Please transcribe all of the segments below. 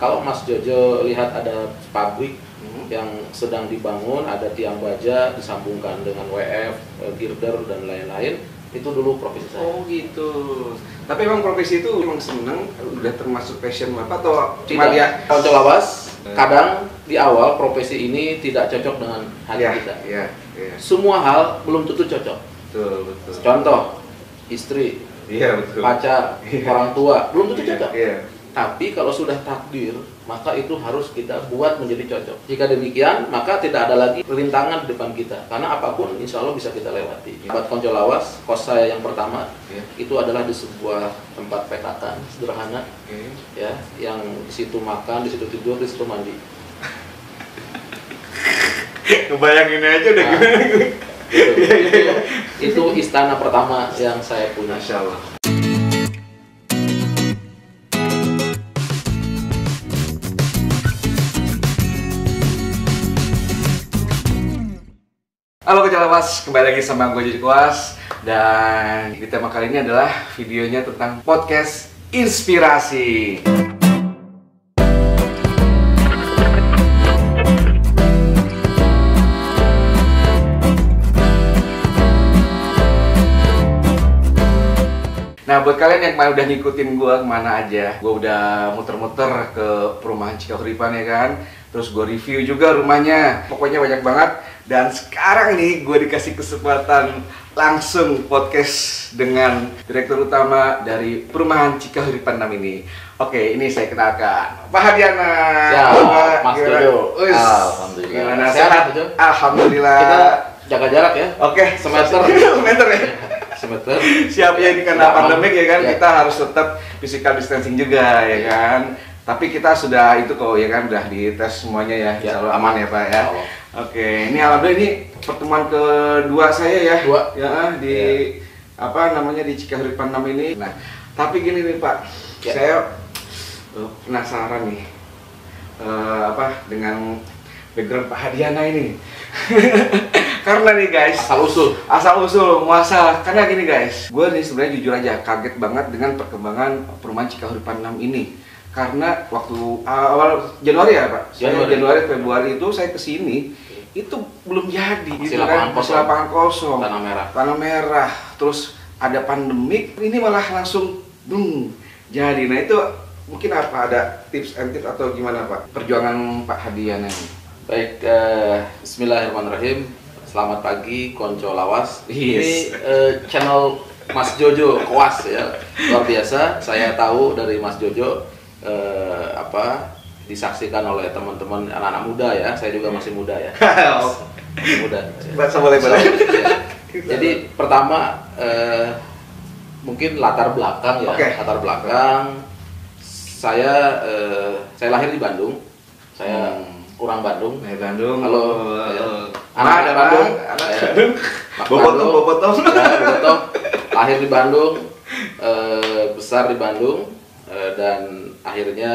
kalau Mas Jojo lihat ada pabrik yang sedang dibangun, ada tiang baja disambungkan dengan WF, girder dan lain-lain, itu dulu profesi saya. Oh gitu. Tapi emang profesi itu emang seneng, udah termasuk passion Bapak atau cuma Tidak. dia Konco lawas, kadang di awal profesi ini tidak cocok dengan hati kita. Iya. Semua hal belum tentu cocok. Betul. Contoh, istri, Iya betul. pacar, orang tua, belum tentu cocok. Iya. Tapi kalau sudah takdir, maka itu harus kita buat menjadi cocok. Jika demikian, maka tidak ada lagi rintangan di depan kita. Karena apapun, insya Allah bisa kita lewati. Buat Konco lawas, kos saya yang pertama, itu adalah di sebuah tempat petakan sederhana, ya, yang di situ makan, di situ tidur, di situ mandi. Kebayangin aja udah gimana. Itu istana pertama yang saya punya. Masya Allah. Halo Konco lawas, kembali lagi sama gue Jadi Kuas. Dan di tema kali ini adalah videonya tentang podcast inspirasi. Nah, buat kalian yang kemarin udah ngikutin gue kemana aja, gue udah muter-muter ke perumahan Cikahuripan ya kan, terus gue review juga rumahnya, pokoknya banyak banget. Dan sekarang nih gue dikasih kesempatan langsung podcast dengan direktur utama dari perumahan Cikahuripan 6 ini. Oke, ini saya kenalkan Pak Hadiana. Ya, Mas Jojo. Alhamdulillah. Gimana? Sehat, Jojo? Alhamdulillah. Kita jaga jarak ya. Oke, Semester. semester ya. Semester. Siap ya, ini karena pandemik ya kan, ya. kita harus tetap physical distancing juga ya kan. Tapi kita sudah itu kok ya kan, udah dites semuanya ya, insya Allah aman ya Pak ya. Oke, ini alhamdulillah ini pertemuan kedua saya ya. Ya, di apa namanya di Cikahuripan 6 ini. Nah, tapi gini nih Pak, saya penasaran nih apa dengan background Pak Hadiana ini. Karena nih guys, asal usul muasal. Karena gini guys, gue nih sebenarnya jujur aja kaget banget dengan perkembangan perumahan Cikahuripan 6 ini. Karena waktu awal Januari ya Pak, Januari Februari itu saya kesini, itu belum jadi, gitu kan, masih lapangan kosong, tanah merah, terus ada pandemik, ini malah langsung jadi. Nah itu mungkin apa ada tips and tips atau gimana Pak perjuangan Pak Hadiana ini? Baik, Bismillahirrahmanirrahim. Selamat pagi Konco lawas. Yes. Ini channel Mas Jojo Kuas ya, luar biasa. Saya tahu dari Mas Jojo disaksikan oleh teman-teman anak-anak muda ya. Saya juga masih muda ya. Masih muda. Jadi pertama mungkin latar belakang ya. Latar belakang saya lahir di Bandung. Saya orang Bandung. Halo. Anak Bandung. Bobotoh. Lahir di Bandung, besar di Bandung, dan akhirnya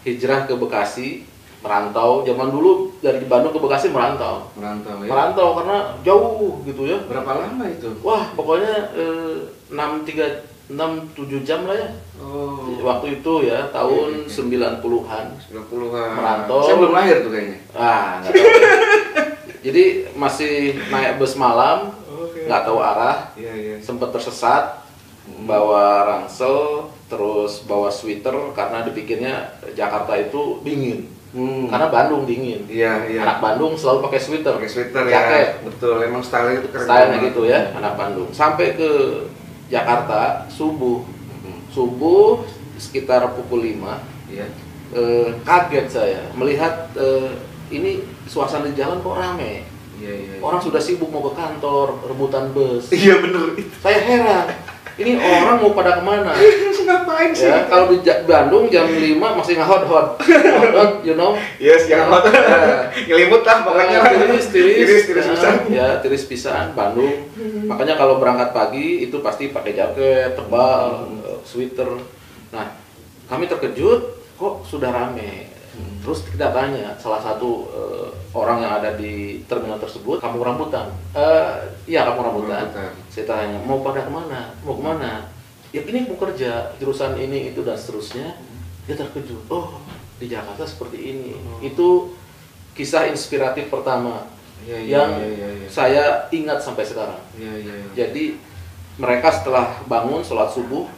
hijrah ke Bekasi, merantau. Zaman dulu dari Bandung ke Bekasi merantau ya? Merantau karena jauh gitu ya. Berapa lama itu? Wah, pokoknya 6-7 jam lah ya. Waktu itu ya, tahun 90-an. Merantau. Saya belum lahir tuh kayaknya. Nggak tahu. Jadi masih naik bus malam, nggak tahu arah. Sempat tersesat, bawa ransel, terus bawa sweater karena dipikirnya Jakarta itu dingin. Karena Bandung dingin. Anak Bandung selalu pakai sweater. Jaket. Ya. Betul, emang style itu keren. Stylenya gitu ya, anak Bandung. Sampai ke Jakarta subuh sekitar pukul 5. Kaget saya melihat ini suasana di jalan kok rame. Orang sudah sibuk mau ke kantor, rebutan bus. Iya bener. Saya heran. Ini orang mau pada kemana? Ngapain sih? Ya, kalau di Bandung jam 5 masih ngehot-hot, you know? Yes, yang hot. Ngelimut lah pokoknya. Tiris pisan. Ya, tiris pisan Bandung. Makanya kalau berangkat pagi itu pasti pakai jaket tebal, sweater. Nah, kami terkejut kok sudah rame. Terus kita tanya salah satu orang yang ada di terminal tersebut, kamu rambutan? Iya, kamu rambutan. Saya tanya, mau pada kemana? Mau kemana? Ya ini mau kerja, jurusan ini, itu, dan seterusnya. Dia terkejut. Oh, di Jakarta seperti ini. Itu kisah inspiratif pertama yang saya ingat sampai sekarang. Jadi mereka setelah bangun sholat subuh,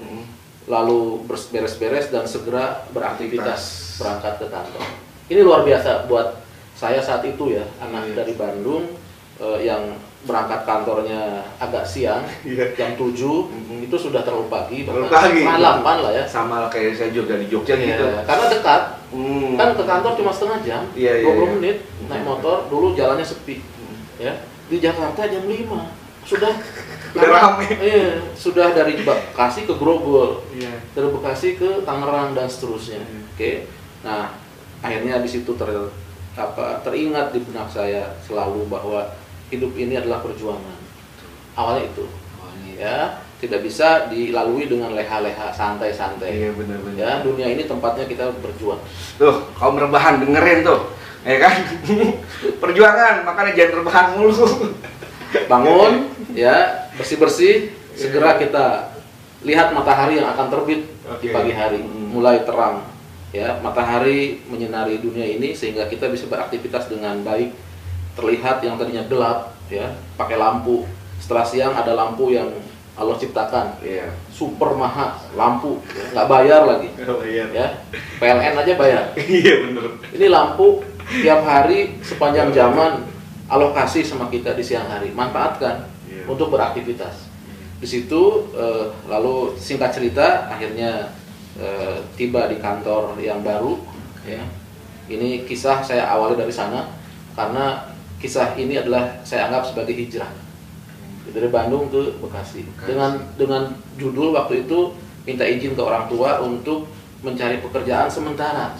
lalu beres-beres dan segera beraktivitas berangkat ke kantor. Ini luar biasa buat saya saat itu ya, anak dari Bandung yang berangkat kantornya agak siang, jam 7, itu sudah terlalu pagi, malam lah ya. Sama kayak saya juga di Jogja gitu. Karena dekat, kan ke kantor cuma setengah jam, 20 menit naik motor, dulu jalannya sepi. Ya, di Jakarta jam 5 sudah ramai. Sudah dari Bekasi ke Grogol, dari Bekasi ke Tangerang dan seterusnya. Oke. Nah, akhirnya di situ teringat di benak saya selalu bahwa hidup ini adalah perjuangan. Awalnya itu, ya, tidak bisa dilalui dengan leha-leha, santai-santai. Iya, benar-benar. Ya, dunia ini tempatnya kita berjuang. Tuh, kaum rebahan dengerin tuh, ya kan? Perjuangan, makanya jangan rebahan mulu. Bangun, ya, bersih-bersih, segera kita lihat matahari yang akan terbit di pagi hari, mulai terang. Ya, matahari menyinari dunia ini sehingga kita bisa beraktivitas dengan baik. Terlihat yang tadinya gelap, ya, pakai lampu. Setelah siang ada lampu yang Allah ciptakan, super mahal lampu, nggak bayar lagi, ya, PLN aja bayar. Iya bener. Ini lampu tiap hari sepanjang zaman Allah kasih sama kita di siang hari, manfaatkan untuk beraktivitas. Di situ lalu singkat cerita akhirnya tiba di kantor yang baru, ya. Ini kisah saya awali dari sana karena kisah ini adalah saya anggap sebagai hijrah dari Bandung ke Bekasi. Dengan judul waktu itu minta izin ke orang tua untuk mencari pekerjaan sementara.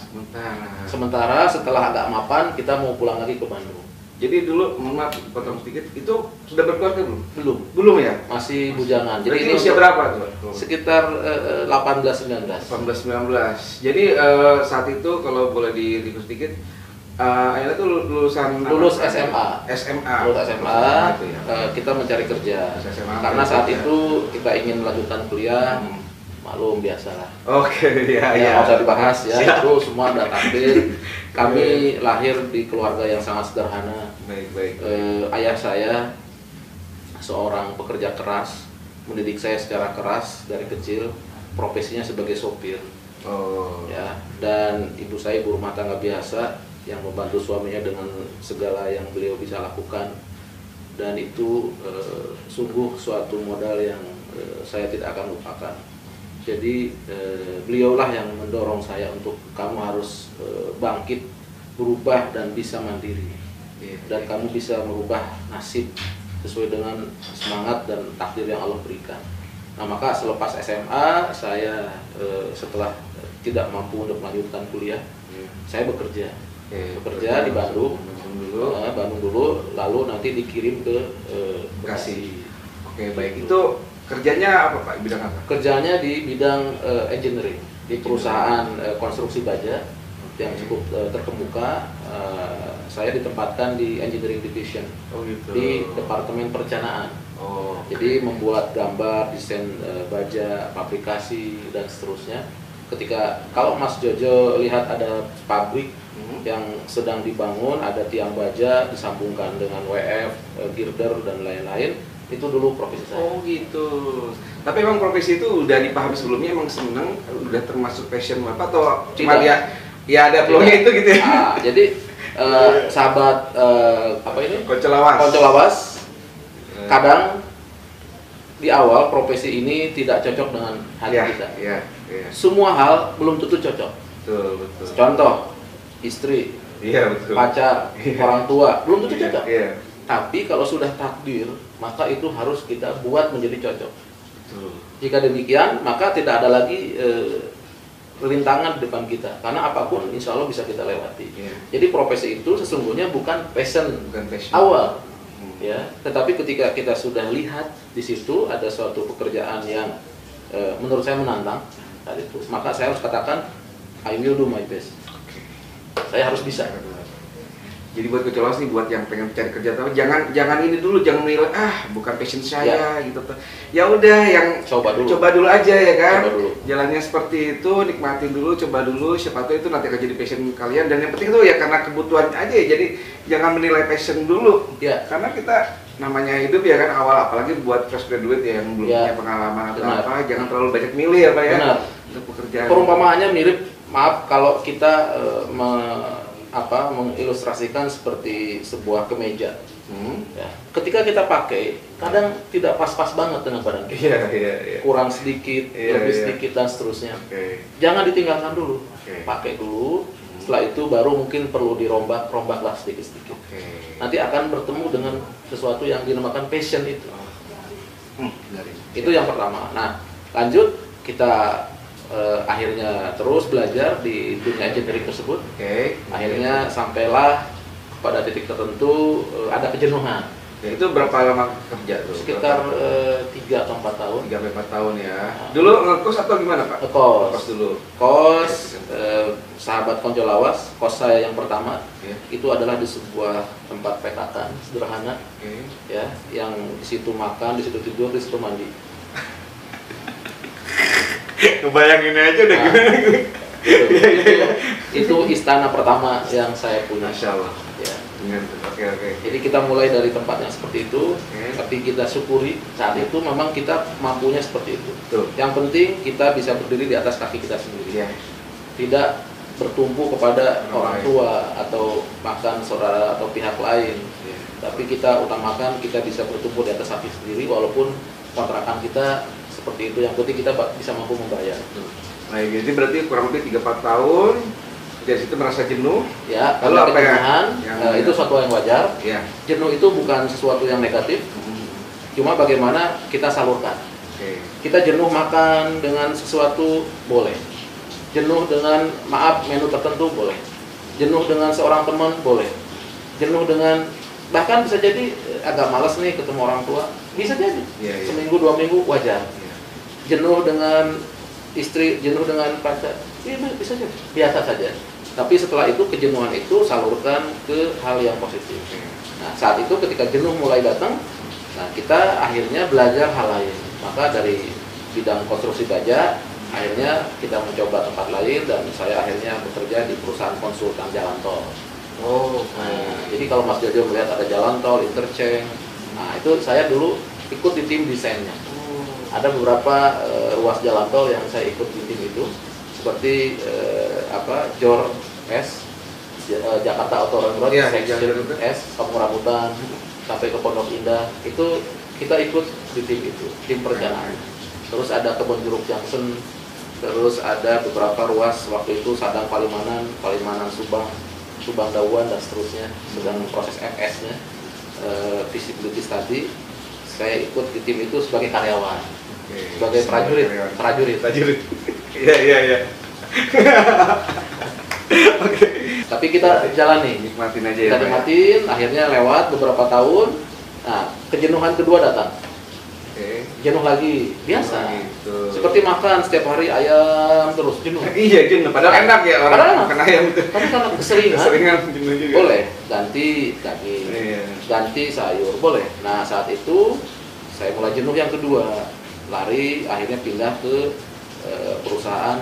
Setelah agak mapan kita mau pulang lagi ke Bandung. Jadi dulu, maaf potong sedikit, itu sudah berkeluarga belum? Belum ya? Masih bujangan. Jadi ini usia berapa tuh? Sekitar 18-19. Jadi saat itu kalau boleh di-review sedikit, Ayla tuh lulus SMA. Lulus SMA, kita mencari kerja. Karena saat itu kita ingin melanjutkan kuliah, maklum biasalah. Nggak usah dibahas ya. Itu semua udah takdir. Kami lahir di keluarga yang sangat sederhana. Ayah saya seorang pekerja keras, mendidik saya secara keras dari kecil. Profesinya sebagai sopir. Ya, dan ibu saya ibu rumah tangga biasa yang membantu suaminya dengan segala yang beliau bisa lakukan, dan itu sungguh suatu modal yang saya tidak akan lupakan. Jadi beliaulah yang mendorong saya untuk kamu harus bangkit, berubah dan bisa mandiri, dan kamu bisa merubah nasib sesuai dengan semangat dan takdir yang Allah berikan. Nah, maka selepas SMA saya setelah tidak mampu untuk melanjutkan kuliah, saya bekerja di Bandung dulu, lalu nanti dikirim ke Bekasi. Baik. Itu kerjanya apa Pak? Bidang apa? Kerjanya di bidang engineering di perusahaan konstruksi baja yang cukup terkemuka. Saya ditempatkan di engineering division, di departemen perencanaan. Jadi membuat gambar, desain baja, fabrikasi dan seterusnya. Kalau Mas Jojo lihat ada pabrik yang sedang dibangun, ada tiang baja disambungkan dengan WF, girder dan lain-lain, itu dulu profesi saya. Gitu. Tapi emang profesi itu udah dipahami sebelumnya, emang seneng, udah termasuk passion Bapak atau cuma ya ada peluangnya itu gitu ya? Jadi sahabat Koncolawas kadang di awal profesi ini tidak cocok dengan hati kita. Semua hal belum tentu cocok. Betul. Contoh, istri, pacar, orang tua, belum tentu cocok. Tapi kalau sudah takdir, maka itu harus kita buat menjadi cocok. Jika demikian, maka tidak ada lagi rintangan di depan kita. Karena apapun, insya Allah bisa kita lewati. Jadi profesi itu sesungguhnya bukan passion awal. Ya, tetapi ketika kita sudah lihat di situ ada suatu pekerjaan yang menurut saya menantang, maka saya harus katakan I will do my best. Saya harus bisa. Jadi buat Kecolaos nih, buat yang pengen cari kerja, tapi jangan ini dulu, jangan menilai bukan passion saya gitu tuh. Ya udah, yang coba dulu aja ya kan. Jalannya seperti itu, nikmatin dulu, coba dulu, siapa tahu itu nanti akan jadi passion kalian. Dan yang penting itu ya karena kebutuhan aja ya. Jadi jangan menilai passion dulu. Karena kita namanya hidup ya kan, awal apalagi buat fresh graduate ya yang belum punya pengalaman atau apa, jangan terlalu banyak milih ya Pak ya. Untuk pekerjaan. Perumpamaannya mirip, maaf kalau kita mengilustrasikan seperti sebuah kemeja. Ya. Ketika kita pakai, kadang tidak pas-pas banget dengan badan kita. Kurang sedikit, lebih sedikit dan seterusnya. Jangan ditinggalkan dulu. Pakai dulu. Setelah itu baru mungkin perlu rombaklah sedikit-sedikit. Nanti akan bertemu dengan sesuatu yang dinamakan passion itu. Itu yang pertama. Nah, lanjut kita akhirnya terus belajar di dunia engineering tersebut. Akhirnya sampailah pada titik tertentu ada kejenuhan. Itu berapa lama kerja tuh? Sekitar 3 atau 4 tahun. 3-4 tahun ya. Dulu ngekos atau gimana Pak? Ngekos dulu. Sahabat Kecolaos, kos saya yang pertama itu adalah di sebuah tempat petakan sederhana, ya, yang di situ makan, di situ tidur, di situ mandi. Kebayangin aja udah gimana. Itu istana pertama yang saya punya. Masya Allah. Ya. Oke. Jadi kita mulai dari tempat yang seperti itu, tapi kita syukuri saat itu memang kita mampunya seperti itu. Yang penting kita bisa berdiri di atas kaki kita sendiri. Tidak bertumpu kepada orang tua atau bahkan saudara atau pihak lain. Tapi kita utamakan kita bisa bertumpu di atas kaki sendiri walaupun kontrakan kita seperti itu, yang penting kita bisa mampu membayar. Nah, jadi berarti kurang lebih 3-4 tahun dari situ merasa jenuh. Ya, lalu apa itu suatu yang wajar. Jenuh itu bukan sesuatu yang negatif. Cuma bagaimana kita salurkan. Kita jenuh makan dengan sesuatu boleh. Jenuh dengan menu tertentu boleh. Jenuh dengan seorang teman boleh. Jenuh dengan bahkan bisa jadi agak malas nih ketemu orang tua, bisa jadi. Seminggu 2 minggu wajar. Jenuh dengan istri, jenuh dengan pacar, bisa jadi, biasa saja. Tapi setelah itu kejenuhan itu salurkan ke hal yang positif. Nah, saat itu ketika jenuh mulai datang, nah kita akhirnya belajar hal lain. Maka dari bidang konstruksi baja, akhirnya kita mencoba tempat lain dan saya akhirnya bekerja di perusahaan konsultan jalan tol. Jadi kalau Mas Jojo melihat ada jalan tol, interchange, nah itu saya dulu ikut di tim desainnya. Ada beberapa ruas jalan tol yang saya ikut di tim itu, seperti JOR S, Jakarta Auto Road, Section S, Kampung Rambutan, sampai ke Pondok Indah, itu kita ikut di tim itu, tim perencanaan. Terus ada Kebon Jeruk Junction, terus ada beberapa ruas waktu itu Sadang Palimanan, Subang Dauan dan seterusnya, sedang proses FS-nya, visibility study. Saya ikut di tim itu sebagai karyawan, sebagai prajurit. Iya. Tapi kita jalani, nikmatin aja kita nikmatin. Akhirnya lewat beberapa tahun, nah kejenuhan kedua datang. Jenuh lagi, biasa. Seperti makan setiap hari ayam terus jenuh. Iya jenuh, padahal enak ya orang makan ayam itu. Tapi karena keseringan jenuh juga. Boleh ganti daging, ganti sayur, boleh. Nah saat itu saya mulai jenuh yang kedua, lari akhirnya pindah ke perusahaan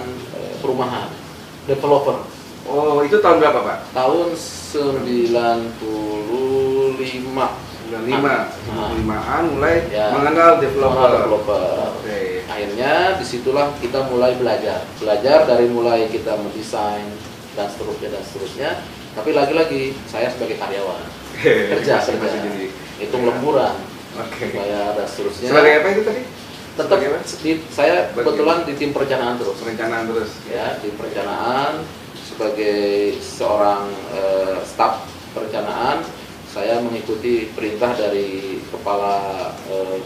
perumahan, developer. Oh itu tahun berapa Pak? Tahun 95-an mulai mengenal developer. Akhirnya disitulah kita mulai belajar dari mulai kita mendesain dan seterusnya. Tapi lagi-lagi saya sebagai karyawan kerja, hitung lemburan, bayar dan seterusnya. Sebagai apa itu tadi? Tetap saya kebetulan di tim perencanaan terus. Ya, di perencanaan sebagai seorang staf perencanaan. Saya mengikuti perintah dari kepala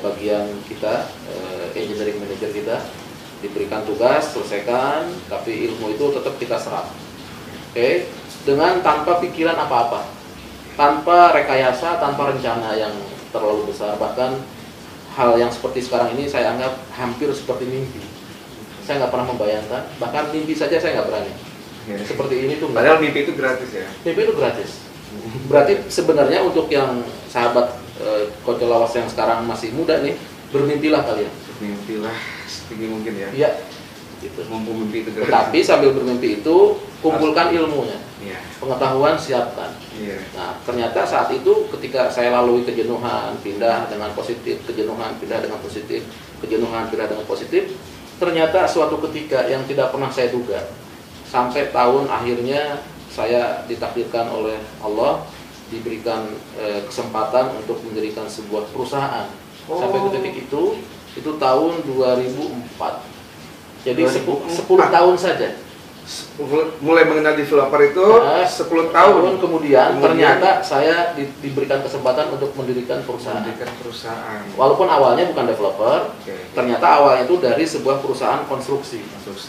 bagian kita, engineering manager kita, diberikan tugas, selesaikan, tapi ilmu itu tetap kita serap. Dengan tanpa pikiran apa-apa, tanpa rekayasa, tanpa rencana yang terlalu besar. Bahkan hal yang seperti sekarang ini saya anggap hampir seperti mimpi. Saya nggak pernah membayangkan, bahkan mimpi saja saya nggak berani. Seperti ini tuh. Padahal mimpi itu gratis ya? Mimpi itu gratis. Berarti sebenarnya untuk yang sahabat Koco Lawas yang sekarang masih muda nih, bermimpilah kalian. Mimpilah setinggi mungkin ya. Iya. Gitu. Mumpung mimpi itu. Tetapi sambil bermimpi itu kumpulkan ilmunya. Iya. Pengetahuan siapkan. Iya. Nah, ternyata saat itu ketika saya lalui kejenuhan, pindah dengan positif, kejenuhan, pindah dengan positif, kejenuhan, pindah dengan positif, ternyata suatu ketika yang tidak pernah saya duga, sampai tahun akhirnya saya ditakdirkan oleh Allah, diberikan kesempatan untuk mendirikan sebuah perusahaan. Sampai ke titik itu tahun 2004. Jadi 10 tahun saja. Mulai mengenal developer itu 10 tahun kemudian ternyata saya diberikan kesempatan untuk mendirikan perusahaan. Walaupun awalnya bukan developer, ternyata awalnya itu dari sebuah perusahaan konstruksi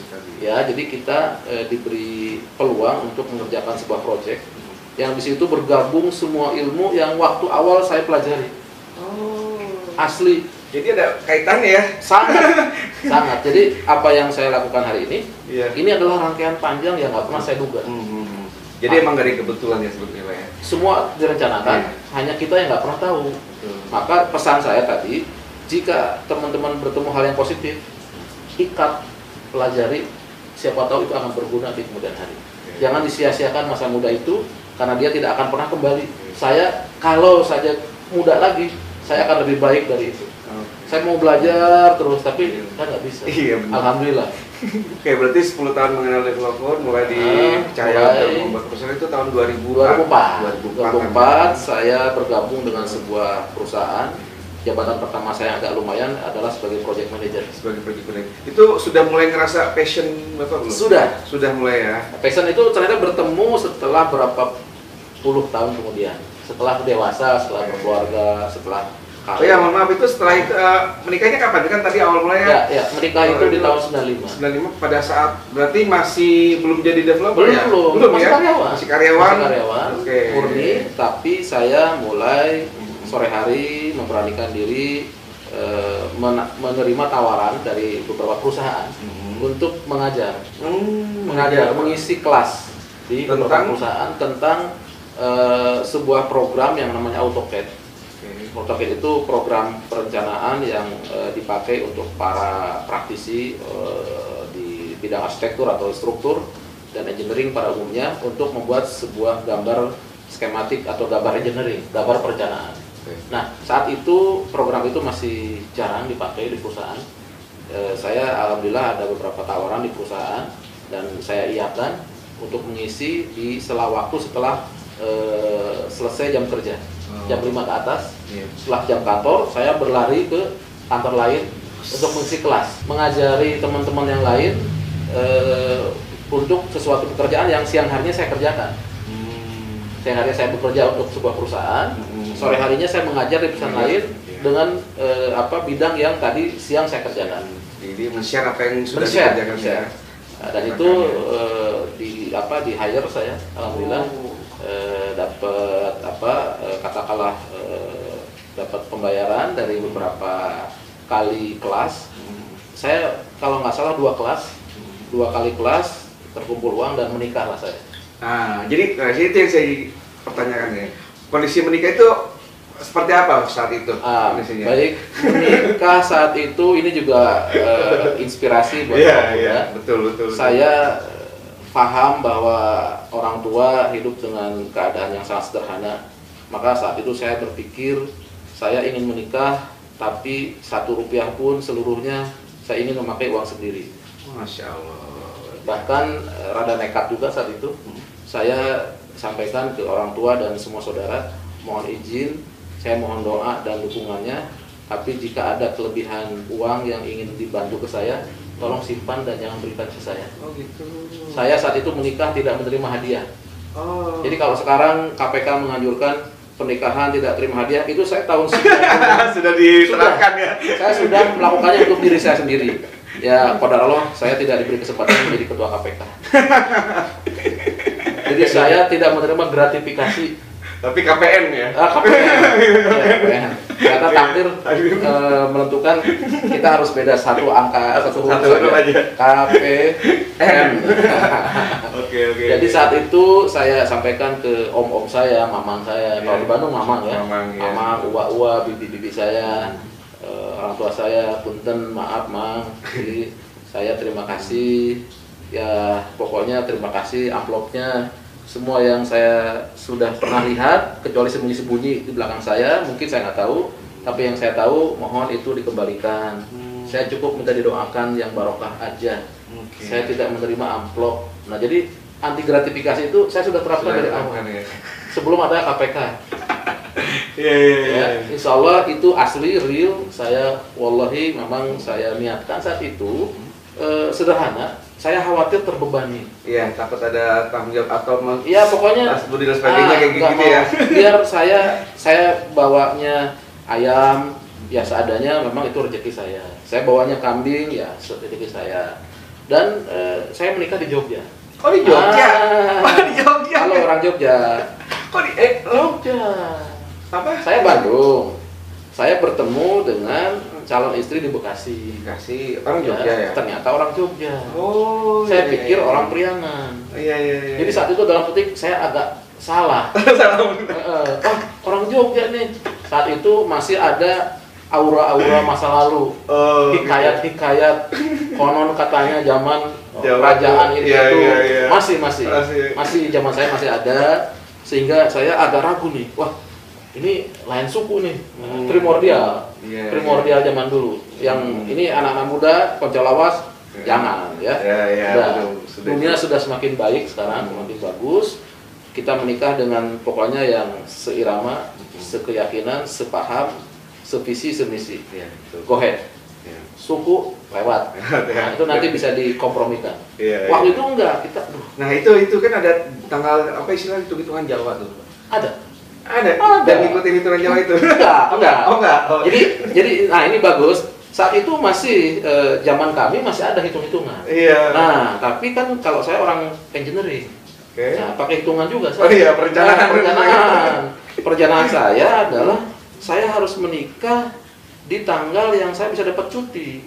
tadi. Ya, jadi kita diberi peluang untuk mengerjakan sebuah proyek yang di situ bergabung semua ilmu yang waktu awal saya pelajari. Asli. Jadi ada kaitannya ya? Sangat. Jadi apa yang saya lakukan hari ini, ini adalah rangkaian panjang yang nggak pernah saya duga. Jadi emang dari kebetulan ya sebetulnya ya? Semua direncanakan, hanya kita yang nggak pernah tahu. Maka pesan saya tadi, jika teman-teman bertemu hal yang positif, ikat, pelajari, siapa tahu itu akan berguna di kemudian hari. Jangan disia-siakan masa muda itu, karena dia tidak akan pernah kembali. Saya, kalau saja muda lagi, saya akan lebih baik dari itu. Saya mau belajar terus, tapi kan nggak bisa. Alhamdulillah. Oke, berarti 10 tahun mengenal developer, mulai dipercaya untuk membuat perusahaan itu tahun 2004 saya bergabung dengan sebuah perusahaan. Jabatan pertama saya agak lumayan adalah sebagai project manager. Itu sudah mulai ngerasa passion Bapak belum? Sudah mulai ya. Passion itu ternyata bertemu setelah berapa puluh tahun kemudian. Setelah dewasa, setelah berkeluarga, setelah ya, mohon maaf, itu setelah itu menikahnya kapan? Kan tadi awal mulanya? Ya, menikah itu di tahun 95. 95 pada saat berarti masih belum jadi developer ya? Belum Masih ya? Masih karyawan. Murni, tapi saya mulai sore hari memberanikan diri menerima tawaran dari beberapa perusahaan untuk mengajar. Mengisi kelas di beberapa perusahaan tentang sebuah program yang namanya AutoCAD. AutoCAD itu program perencanaan yang dipakai untuk para praktisi di bidang arsitektur atau struktur dan engineering pada umumnya untuk membuat sebuah gambar skematik atau gambar engineering, gambar perencanaan. Nah, saat itu program itu masih jarang dipakai di perusahaan. Saya alhamdulillah ada beberapa tawaran di perusahaan dan saya iakan untuk mengisi di sela waktu setelah selesai jam kerja. Jam 5 ke atas, setelah jam kantor, saya berlari ke kantor lain untuk mengisi kelas, mengajari teman-teman yang lain untuk sesuatu pekerjaan yang siang harinya saya kerjakan. Siang harinya saya bekerja untuk sebuah perusahaan, sore harinya saya mengajar di perusahaan lain dengan bidang yang tadi siang saya kerjakan. Jadi men-share apa yang sudah dikerjakan ya. Dan itu di hire saya, alhamdulillah. Dapat katakanlah dapat pembayaran dari beberapa kali kelas. Saya kalau nggak salah 2 kali kelas terkumpul uang dan menikahlah saya. Jadi itu yang saya pertanyakan ya. Kondisi menikah itu seperti apa saat itu? Kondisinya? Baik, menikah saat itu ini juga inspirasi buat saya. Betul. Saya paham bahwa orang tua hidup dengan keadaan yang sangat sederhana. Maka saat itu saya berpikir saya ingin menikah, tapi 1 rupiah pun seluruhnya saya ingin memakai uang sendiri. Masya Allah. Bahkan rada nekat juga saat itu. Saya sampaikan ke orang tua dan semua saudara, mohon izin, saya mohon doa dan dukungannya. Tapi jika ada kelebihan uang yang ingin dibantu ke saya, tolong simpan dan jangan berikan ke saya. Gitu. Saya saat itu menikah tidak menerima hadiah. Jadi kalau sekarang KPK menganjurkan pernikahan tidak terima hadiah, itu saya tahun 90 sudah diterapkan ya. Saya sudah melakukannya untuk diri saya sendiri. Ya, qadar Allah, saya tidak diberi kesempatan menjadi ketua KPK. Jadi saya tidak menerima gratifikasi. Tapi KPN ya? KPN. Ya, KPN. Ternyata takdir menentukan kita harus beda satu angka, satu huruf aja. K, P, M. Oke. Jadi saat itu saya sampaikan ke om-om saya, mamang saya. Kalau di Bandung mamang ya. Mamang, uwa-uwa, bibi-bibi saya, orang tua saya, punten, maaf mang. Jadi saya terima kasih. Ya pokoknya terima kasih amplopnya. Semua yang saya sudah pernah lihat, kecuali sembunyi-sembunyi di belakang saya, mungkin saya nggak tahu. Tapi yang saya tahu, mohon itu dikembalikan. Saya cukup minta didoakan yang barokah aja. Saya tidak menerima amplop. Nah jadi anti gratifikasi itu saya sudah terapkan dari awal. Ya. Sebelum ada KPK. Ya, insya Allah itu asli, real. Saya wallahi memang saya niatkan saat itu sederhana. Saya khawatir terbebani. Iya, takut ada tanggung jawab atau ya pokoknya budi dan sebagainya kayak gitu ya. Biar saya bawanya ayam ya seadanya, memang itu rezeki saya. Saya bawanya kambing ya rezeki saya. Dan saya menikah di Jogja. Oh di Jogja? Di Jogja? Kalau orang Jogja. Kok di Jogja? Apa? Saya Bandung. Saya bertemu dengan calon istri di Bekasi. Orang Jogja ya? Ternyata orang Jogja. Oh. Saya pikir orang Priangan. Iya. Jadi saat itu dalam petik saya agak salah. Orang Jogja nih. Saat itu masih ada aura-aura masa lalu. Hikayat-hikayat konon katanya zaman kerajaan ini itu masih zaman saya masih ada, sehingga saya agak ragu nih. Wah, ini lain suku nih, primordial zaman dulu. Yang ini anak-anak muda, Koncolawas, jangan ya. Dunia sudah semakin baik sekarang, semakin bagus. Kita menikah dengan pokoknya yang seirama, sekeyakinan, sepaham, sevisi, semisi. Go ahead. Suku lewat. Nah, itu nanti bisa dikompromikan. Waktu itu enggak, kita. Nah itu kan ada tanggal apa istilah hitung-hitungan Jawa tuh. Ada. Dan ngikutin hitungan Jawa itu. Enggak. Jadi nah ini bagus. Saat itu masih zaman kami masih ada hitung-hitungan. Iya. Nah, tapi kan kalau saya orang engineering. Nah, pakai hitungan juga saya. Oh iya, perencanaan. Perjalanan saya adalah saya harus menikah di tanggal yang saya bisa dapat cuti.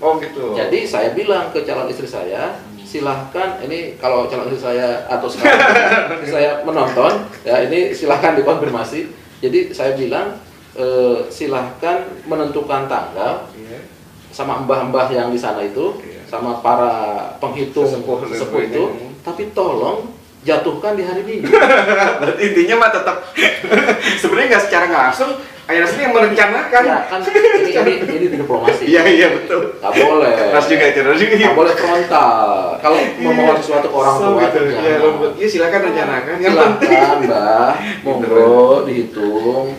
Oh gitu. Jadi saya bilang ke calon istri saya, silahkan, ini kalau calon istri saya atau sekarang saya menonton, ya ini silahkan dikonfirmasi. Jadi saya bilang silahkan menentukan tanggal sama mbah-mbah yang di sana itu, sama para penghitung sepuh itu, tapi tolong jatuhkan di hari Minggu. Berarti intinya mah tetap sebenarnya nggak secara langsung. Ayah sendiri yang merencanakan. Ya kan ini diplomasi. Iya betul. Nggak boleh. Terus juga. Nggak boleh frontal. Kalau memohon sesuatu ke orang tua, iya silakan rencanakan. Silakan Mbah, monggo dihitung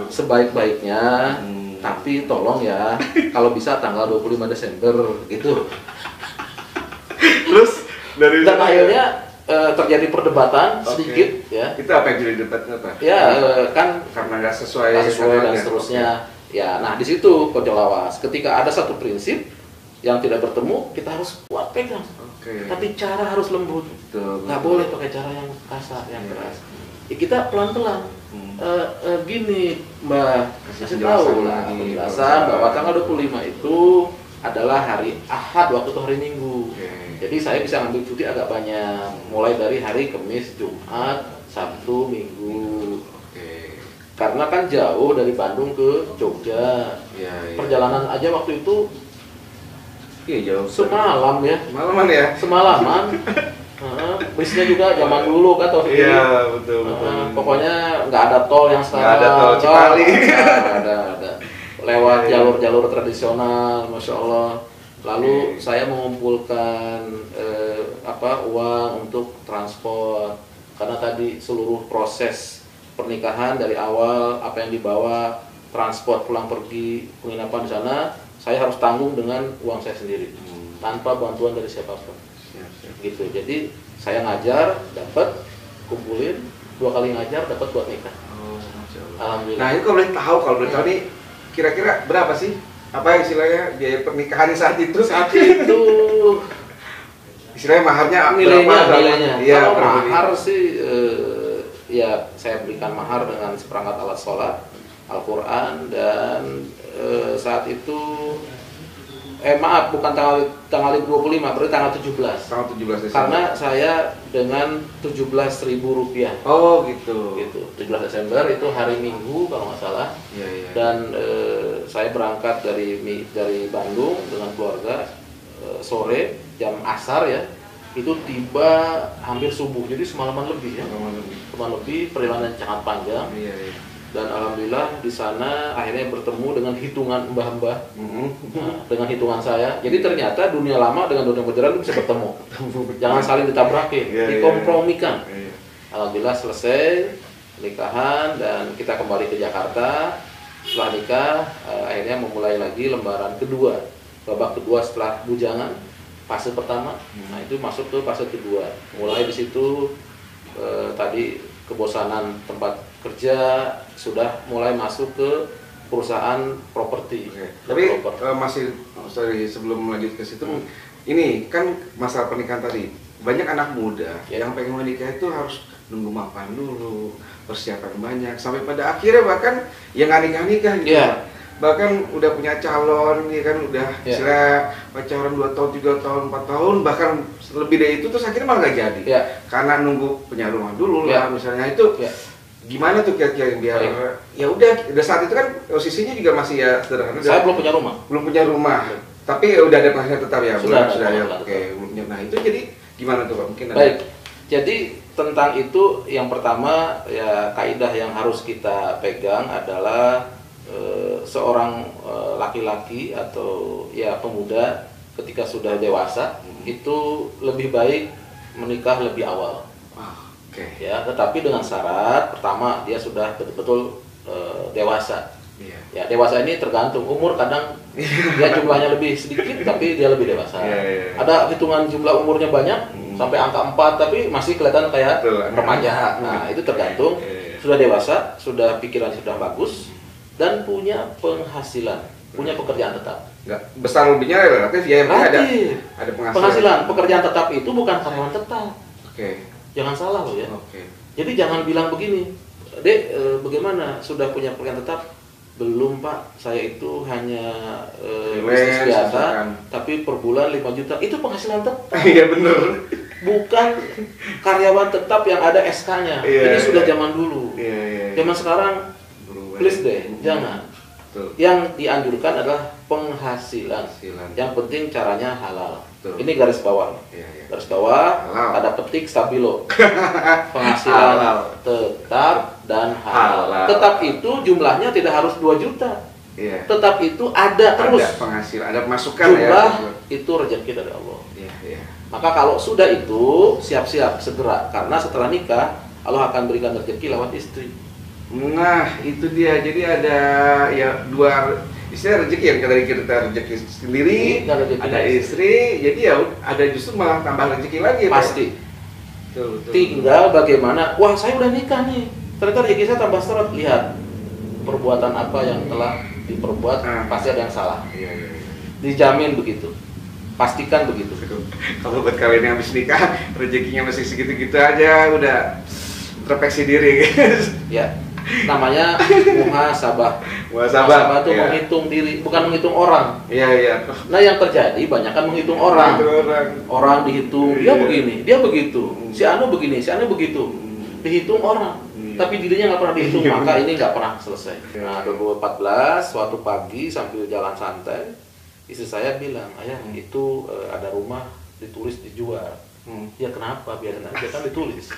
sebaik-baiknya. Tapi tolong ya, kalau bisa tanggal 25 Desember gitu. Terus dari dan akhirnya terjadi perdebatan sedikit ya. Itu apa yang jadi debatnya apa? Ya kan karena nggak sesuai dan seterusnya. Ya, nah di situ Koncolawas. Ketika ada satu prinsip yang tidak bertemu, kita harus kuat pegang. Tapi cara harus lembut. Nggak boleh pakai cara yang kasar, yang keras. Ya, kita pelan-pelan. Gini Mbak, kasih tahu lah penjelasan bahwa tanggal 25 itu adalah hari Ahad, waktu itu hari Minggu. Jadi saya bisa ngambil cuti agak banyak, mulai dari hari Kamis, Jumat, Sabtu, Minggu. Karena kan jauh dari Bandung ke Jogja. Perjalanan aja waktu itu jauh. Semalam ya. Semalaman. Bisnya juga zaman dulu kan atau iya betul. Pokoknya nggak ada tol yang sekarang. Nggak ada tol Cipali. Ada. Lewat jalur-jalur tradisional, masya Allah. Lalu saya mengumpulkan uang untuk transport, karena tadi seluruh proses pernikahan dari awal apa yang dibawa, transport pulang pergi, penginapan di sana, saya harus tanggung dengan uang saya sendiri, tanpa bantuan dari siapapun. Gitu. Jadi saya ngajar, dapat, kumpulin, 2 kali ngajar, dapat buat nikah. Alhamdulillah. Nah, itu kalau boleh tahu nih, kira-kira berapa sih? Apa istilahnya biaya pernikahan saat itu? Istilahnya maharnya nilainya. Iya, kalau mahar sih ya saya berikan mahar dengan seperangkat alat sholat, Al-Quran, dan saat itu maaf, bukan tanggal 25, berarti tanggal 17. Tanggal 17 Desember. Karena saya dengan 17.000 rupiah. Oh gitu. Gitu. 17 Desember itu hari Minggu kalau nggak salah. Iya. Dan saya berangkat dari Bandung dengan keluarga sore jam asar ya. Itu tiba hampir subuh, jadi semalaman lebih ya. Semalaman lebih, perjalanan sangat panjang. Iya. Dan alhamdulillah di sana akhirnya bertemu dengan hitungan mbah-mbah, dengan hitungan saya. Jadi ternyata dunia lama dengan dunia modern itu bisa bertemu. Jangan saling ditabrakin, dikompromikan. Alhamdulillah selesai nikahan dan kita kembali ke Jakarta. Setelah nikah akhirnya memulai lagi lembaran kedua, babak kedua setelah bujangan, fase pertama. Nah itu masuk ke fase kedua. Mulai di situ tadi kebosanan tempat kerja, sudah mulai masuk ke perusahaan properti. Tapi masih sebelum lanjut ke situ, ini kan masalah pernikahan tadi. Banyak anak muda yang pengen menikah itu harus nunggu mapan dulu, persiapan banyak, sampai pada akhirnya bahkan yang nggak nikah gitu. Bahkan udah punya calon, ya kan udah istilah pacaran 2 tahun, 3 tahun, 4 tahun, bahkan lebih dari itu terus akhirnya malah gak jadi. Karena nunggu punya rumah dulu lah misalnya itu. Gimana tuh kira-kira biar ya udah saat itu kan posisinya juga masih ya sederhana. Saya belum punya rumah. Belum punya rumah. Tapi udah ada penghasilan tetap ya. Sudah ya. Oke. Nah, itu jadi gimana tuh Pak? Mungkin baik. Jadi tentang itu yang pertama ya kaidah yang harus kita pegang adalah seorang laki-laki atau ya pemuda ketika sudah dewasa itu lebih baik menikah lebih awal. Ya, tetapi dengan syarat pertama dia sudah betul-betul dewasa. Ya, dewasa ini tergantung umur, kadang dia jumlahnya lebih sedikit tapi dia lebih dewasa. Ada hitungan jumlah umurnya banyak sampai angka 4 tapi masih kelihatan kayak remaja. Nah, itu tergantung sudah dewasa, sudah pikiran sudah bagus dan punya penghasilan, punya pekerjaan tetap. Enggak besar lebihnya relatif ya, ada penghasilan. Pekerjaan tetap itu bukan karyawan tetap. Jangan salah loh ya. Jadi jangan bilang begini, Dek, bagaimana sudah punya pekerjaan tetap? Belum Pak, saya itu hanya bisnis biasa, tapi per bulan 5 juta. Itu penghasilan tetap. Iya bener. Bukan karyawan tetap yang ada SK-nya. Jadi sudah zaman dulu. Zaman sekarang, please deh, jangan. Yang dianjurkan adalah penghasilan. Yang penting caranya halal. Ini garis bawah. Garis bawah ada petik stabilo. Penghasilan tetap dan halal. Tetap itu jumlahnya tidak harus 2 juta. Tetap itu ada terus. Ada penghasilan, ada pemasukan jumlah itu rezeki dari Allah. Maka kalau sudah itu siap-siap segera, karena setelah nikah Allah akan berikan rezeki lewat istri. Nah, itu dia. Jadi ada ya dua istilah rezeki yang dari kita rezeki sendiri, ada istri. Jadi ya ada justru malah tambah rezeki lagi. Pasti. Tinggal bagaimana? Wah, saya udah nikah nih. Ternyata rezeki saya tambah seret. Lihat perbuatan apa yang telah diperbuat, pasti ada yang salah. Dijamin begitu. Pastikan begitu. Kalau buat kalian yang habis nikah, rezekinya masih segitu-gitu aja, udah introspeksi diri, guys. Ya. Namanya muhasabah. Muhasabah itu menghitung diri, bukan menghitung orang. Nah, yang terjadi banyak kan menghitung orang. Orang dihitung, dia begini, dia begitu. Si Anu begini, si Anu begitu. Dihitung orang. Tapi dirinya nggak pernah dihitung, maka ini nggak pernah selesai. Nah, 2014, suatu pagi sambil jalan santai, istri saya bilang, "Ayah, itu ada rumah ditulis dijual." Ya kenapa? Biarin aja, kan ditulis.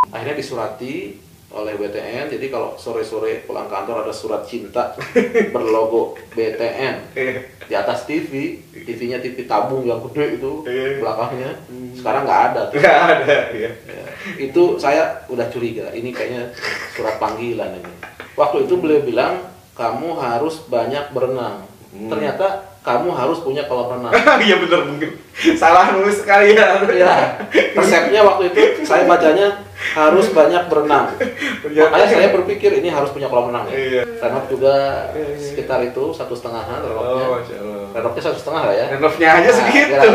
Akhirnya disurati oleh BTN, jadi kalau sore-sore pulang kantor ada surat cinta berlogo BTN di atas TV, TV-nya TV tabung yang gede itu belakangnya, sekarang nggak ada. Ya. Itu saya udah curiga, ini kayaknya surat panggilan ini. Waktu itu beliau bilang, kamu harus banyak berenang. Ternyata kamu harus punya kolam renang. Iya bener, mungkin salah nulis sekali ya. Resepnya waktu itu saya bacanya harus banyak berenang. Makanya saya berpikir ini harus punya kolam renang ya. Renov juga sekitar itu 1,5-an renofnya. Renofnya 1,5 lah ya. Renovnya aja segitu.